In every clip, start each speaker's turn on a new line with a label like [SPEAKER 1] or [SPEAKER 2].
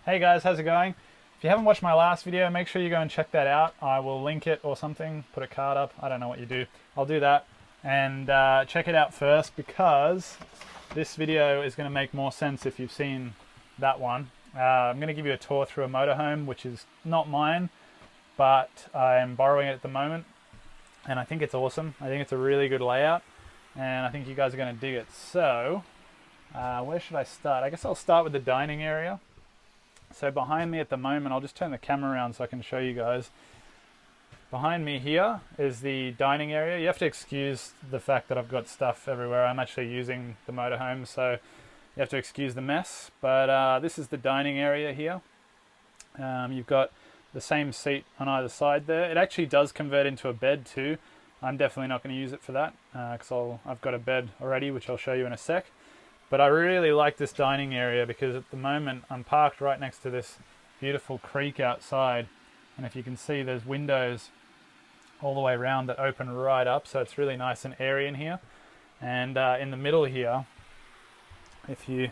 [SPEAKER 1] Hey guys, how's it going? If you haven't watched my last video, make sure you go and check that out. I will link it or something, put a card up. I don't know what you do. I'll do that. And check it out first because this video is going to make more sense if you've seen that one. I'm going to give you a tour through a motorhome, which is not mine, but I'm borrowing it at the moment. And I think it's awesome. I think it's a really good layout. And I think you guys are going to dig it. So, where should I start? I guess I'll start with the dining area. So behind me at the moment, I'll just turn the camera around so I can show you guys. Behind me here is the dining area. You have to excuse the fact that I've got stuff everywhere. I'm actually using the motorhome, so you have to excuse the mess. But this is the dining area here. You've got the same seat on either side there. It actually does convert into a bed too. I'm definitely not going to use it for that because I've got a bed already, which I'll show you in a sec. But I really like this dining area because at the moment I'm parked right next to this beautiful creek outside. And if you can see, there's windows all the way around that open right up. So it's really nice and airy in here. And in the middle here, if you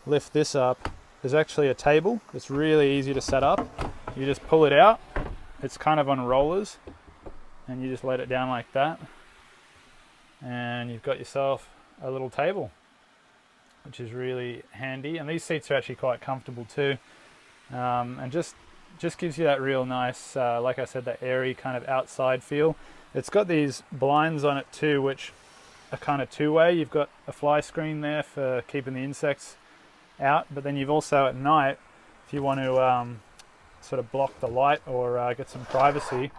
[SPEAKER 1] lift this up, there's actually a table. It's really easy to set up. You just pull it out. It's kind of on rollers. And you just let it down like that. And you've got yourself a little table, which is really handy. And these seats are actually quite comfortable too. And just gives you that real nice, like I said, that airy kind of outside feel. It's got these blinds on it too, which are kind of two-way. You've got a fly screen there for keeping the insects out, but then you've also at night, if you want to sort of block the light or get some privacy,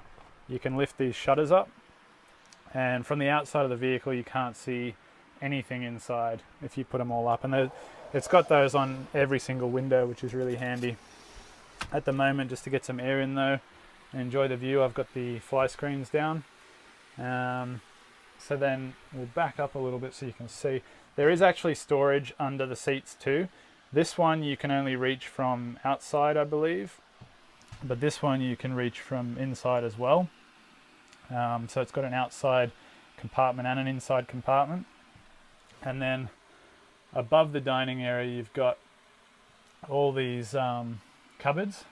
[SPEAKER 1] you can lift these shutters up. And from the outside of the vehicle, you can't see anything inside if you put them all up, and it's got those on every single window, which is really handy. At the moment, just to get some air in though and enjoy the view, I've got the fly screens down. So then we'll back up a little bit so you can see there is actually storage under the seats too. This one you can only reach from outside, I believe, but this one you can reach from inside as well. So it's got an outside compartment and an inside compartment. And then above the dining area, you've got all these cupboards.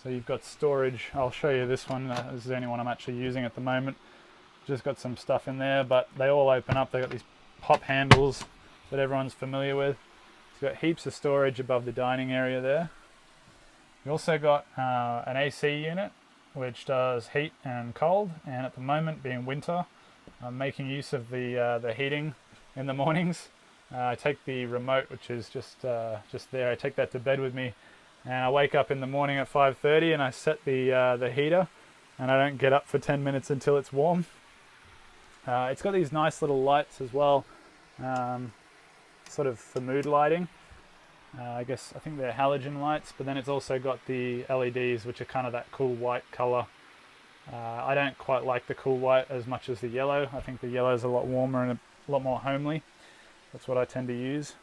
[SPEAKER 1] So you've got storage. I'll show you this one. This is the only one I'm actually using at the moment. Just got some stuff in there, but they all open up. They've got these pop handles that everyone's familiar with. It's got heaps of storage above the dining area there. You also got an AC unit, which does heat and cold. And at the moment, being winter, I'm making use of the heating in the mornings. I take the remote, which is just there. I take that to bed with me, and I wake up in the morning at 5:30 and I set the heater, and I don't get up for 10 minutes until it's warm. It's got these nice little lights as well, sort of for mood lighting. I think they're halogen lights, but then it's also got the LEDs, which are kind of that cool white color. I don't quite like the cool white as much as the yellow. I think the yellow is a lot warmer and a lot more homely. That's what I tend to use.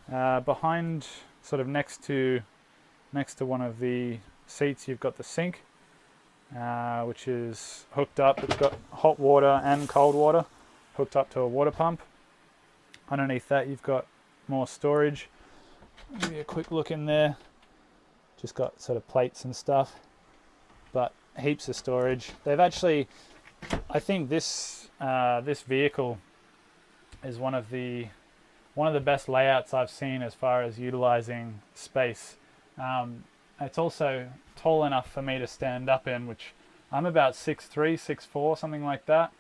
[SPEAKER 1] Behind, sort of next to one of the seats, you've got the sink, which is hooked up. It's got hot water and cold water hooked up to a water pump. Underneath that, you've got more storage. Give you a quick look in there. Just got sort of plates and stuff, but heaps of storage. They've actually, I think this vehicle is one of the best layouts I've seen as far as utilizing space. It's also tall enough for me to stand up in, which I'm about 6'3", 6'4", something like that.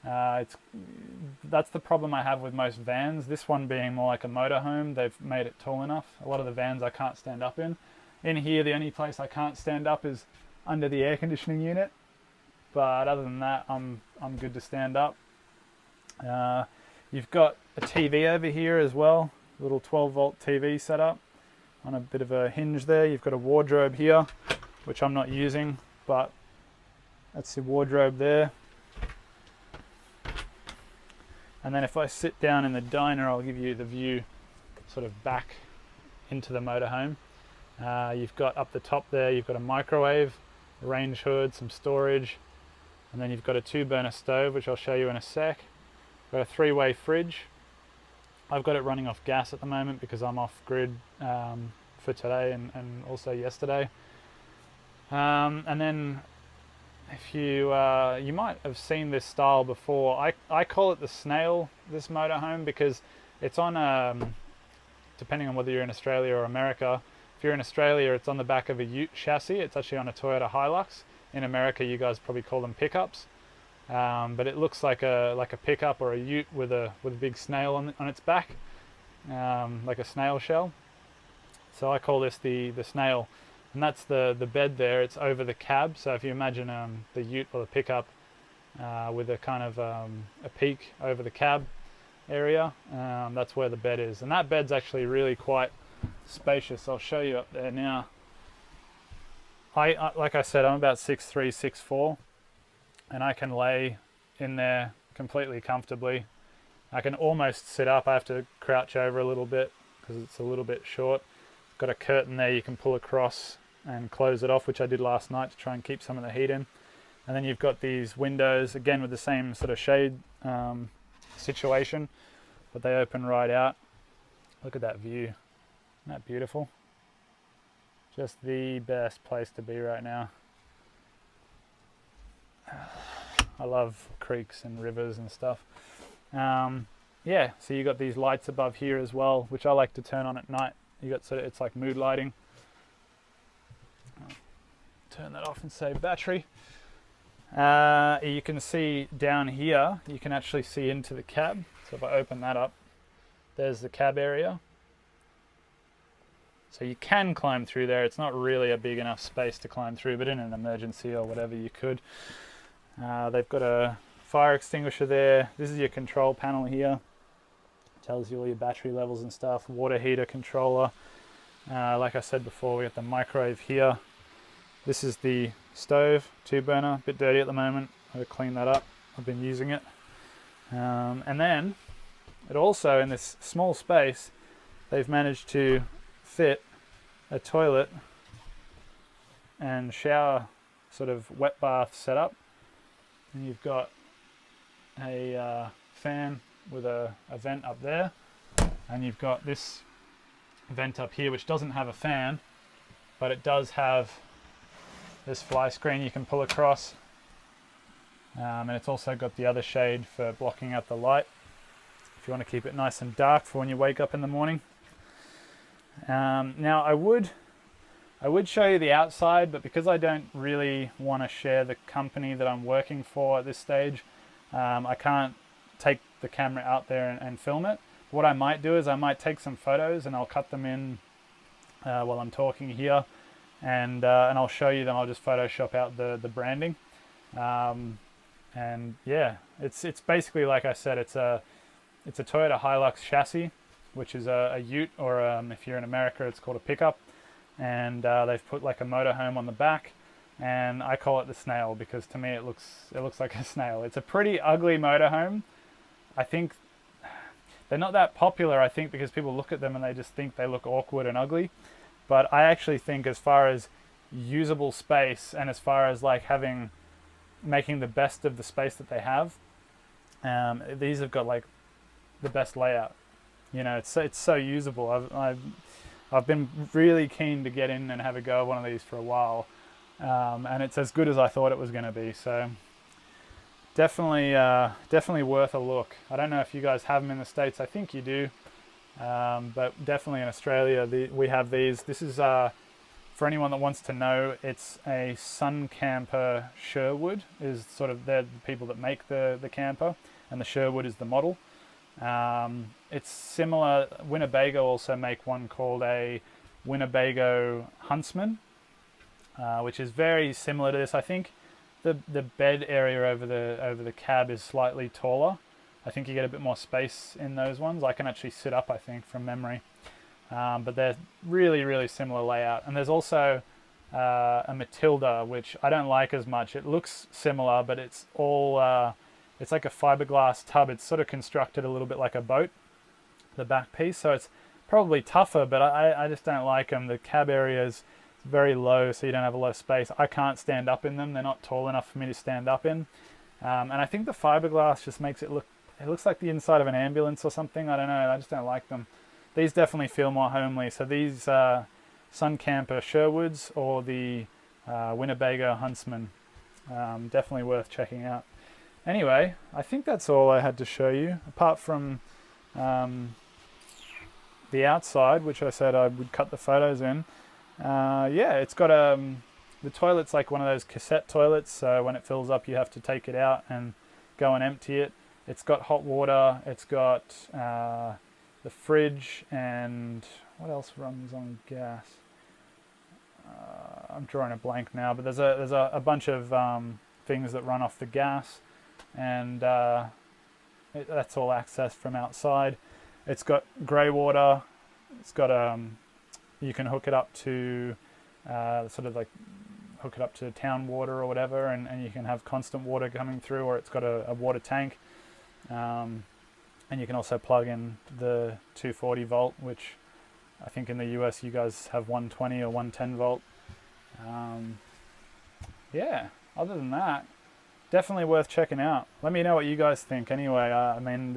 [SPEAKER 1] That's the problem I have with most vans. This one being more like a motorhome, they've made it tall enough. A lot of the vans I can't stand up in. In here, the only place I can't stand up is under the air conditioning unit. But other than that, I'm good to stand up. You've got a TV over here as well, a little 12-volt TV setup on a bit of a hinge there. You've got a wardrobe here, which I'm not using, but that's the wardrobe there. And then if I sit down in the diner, I'll give you the view sort of back into the motorhome. You've got up the top there, you've got a microwave, a range hood, some storage, and then you've got a 2-burner stove, which I'll show you in a sec. Got a 3-way fridge. I've got it running off gas at the moment because I'm off grid for for today and also yesterday. And then if you you might have seen this style before. I call it the snail, this motorhome, because it's on depending on whether you're in Australia or America. If you're in Australia, it's on the back of a ute chassis. It's actually on a Toyota Hilux. In America, you guys probably call them pickups, but it looks like a pickup or a ute with a big snail on its back, like a snail shell. So I call this the snail. And that's the bed there. It's over the cab. So if you imagine the ute or the pickup with a kind of a peak over the cab area, that's where the bed is. And that bed's actually really quite spacious. I'll show you up there now. I like I said, I'm about 6'3", 6'4", and I can lay in there completely comfortably. I can almost sit up. I have to crouch over a little bit because it's a little bit short. Got a curtain there you can pull across and close it off, which I did last night to try and keep some of the heat in. And then you've got these windows, again with the same sort of shade situation, but they open right out. Look at that view. Isn't that beautiful? Just the best place to be right now. I love creeks and rivers and stuff. Yeah, so you got these lights above here as well, which I like to turn on at night. You got sort of, it's like mood lighting. Turn that off and save battery. You can see down here, you can actually see into the cab. So if I open that up, there's the cab area. So you can climb through there. It's not really a big enough space to climb through, but in an emergency or whatever you could. They've got a fire extinguisher there. This is your control panel here. Tells you all your battery levels and stuff. Water heater controller. Like I said before, we got the microwave here. This is the stove, 2-burner, a bit dirty at the moment. I'll clean that up. I've been using it. And then it also, in this small space, they've managed to fit a toilet and shower sort of wet bath setup. And you've got a fan with a vent up there, and you've got this vent up here which doesn't have a fan, but it does have this fly screen you can pull across, and it's also got the other shade for blocking out the light if you want to keep it nice and dark for when you wake up in the morning. Now I would show you the outside, but because I don't really want to share the company that I'm working for at this stage, I can't take the camera out there and film it. What I might do is I might take some photos and I'll cut them in while I'm talking here, and I'll show you them. I'll just Photoshop out the branding, and yeah, it's basically, like I said, it's a Toyota Hilux chassis, which is a ute, or if you're in America, it's called a pickup, and they've put like a motorhome on the back. And I call it the snail because to me it looks like a snail. It's a pretty ugly motorhome. I think they're not that popular, I think, because people look at them and they just think they look awkward and ugly. But I actually think, as far as usable space and as far as like making the best of the space that they have, these have got like the best layout. You know, it's so usable. I've been really keen to get in and have a go at one of these for a while. And it's as good as I thought it was going to be. So definitely worth a look. I don't know if you guys have them in the States. I think you do, but definitely in Australia we have these. This is for anyone that wants to know, it's a Suncamper Sherwood. Is sort of, they're the people that make the camper, and the Sherwood is the model. It's similar. Winnebago also make one called a Winnebago Huntsman, which is very similar to this. I think the bed area over the cab is slightly taller. I think you get a bit more space in those ones. I can actually sit up, I think, from memory. But they're really similar layout. And there's also a Matilda, which I don't like as much. It looks similar, but it's all it's like a fiberglass tub. It's sort of constructed a little bit like a boat, the back piece. So it's probably tougher, but I just don't like them. The cab area is very low, so you don't have a lot of space. I can't stand up in them. They're not tall enough for me to stand up in. And I think the fiberglass just makes it looks like the inside of an ambulance or something. I don't know. I just don't like them. These definitely feel more homely. So these Suncamper Sherwoods or the Winnebago Huntsman. Definitely worth checking out. Anyway, I think that's all I had to show you, apart from the outside, which I said I would cut the photos in. Yeah, it's got the toilet's like one of those cassette toilets, so when it fills up you have to take it out and go and empty it. It's got hot water, it's got the fridge, and what else runs on gas? I'm drawing a blank now, but there's a bunch of things that run off the gas, and that's all accessed from outside. It's got grey water. It's got you can hook it up to sort of like hook it up to town water or whatever, and you can have constant water coming through, or it's got a water tank, and you can also plug in the 240 volt, which I think in the US you guys have 120 or 110 volt. Yeah, other than that, definitely worth checking out. Let me know what you guys think anyway. I mean,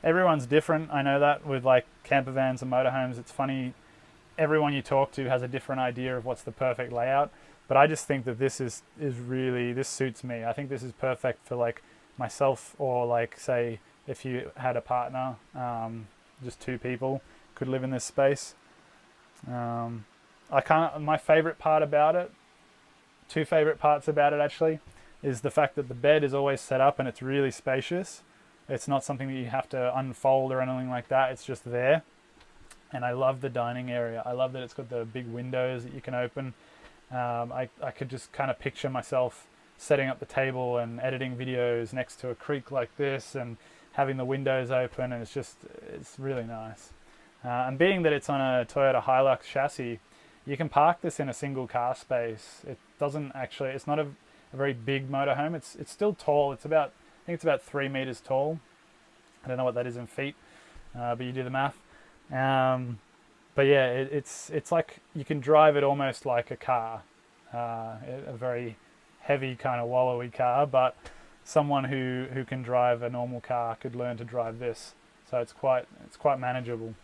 [SPEAKER 1] everyone's different. I know that with like camper vans and motorhomes. It's funny, everyone you talk to has a different idea of what's the perfect layout, but I just think that this this suits me. I think this is perfect for like myself, or like say if you had a partner, just two people could live in this space. My favorite part about it, two favorite parts about it actually, is the fact that the bed is always set up and it's really spacious. It's not something that you have to unfold or anything like that. It's just there. And I love the dining area. I love that it's got the big windows that you can open. I could just kind of picture myself setting up the table and editing videos next to a creek like this and having the windows open, and it's really nice. And being that it's on a Toyota Hilux chassis, you can park this in a single car space. It doesn't actually, it's not a very big motorhome. It's still tall. I think it's about 3 meters tall. I don't know what that is in feet, but you do the math. But yeah, it's like you can drive it almost like a car, a very heavy kind of wallowy car, but someone who can drive a normal car could learn to drive this. So it's quite manageable.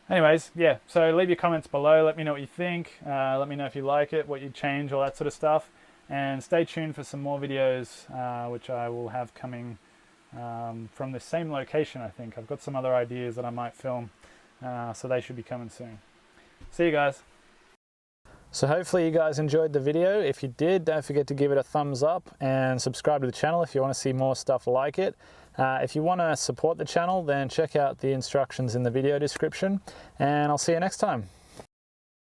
[SPEAKER 1] Anyways, yeah, so leave your comments below. Let me know what you think. Let me know if you like it, what you'd change, all that sort of stuff. And stay tuned for some more videos, which I will have coming from the same location, I think. I've got some other ideas that I might film, so they should be coming soon. See you guys. So hopefully you guys enjoyed the video. If you did, don't forget to give it a thumbs up and subscribe to the channel if you want to see more stuff like it. If you want to support the channel, then check out the instructions in the video description, and I'll see you next time.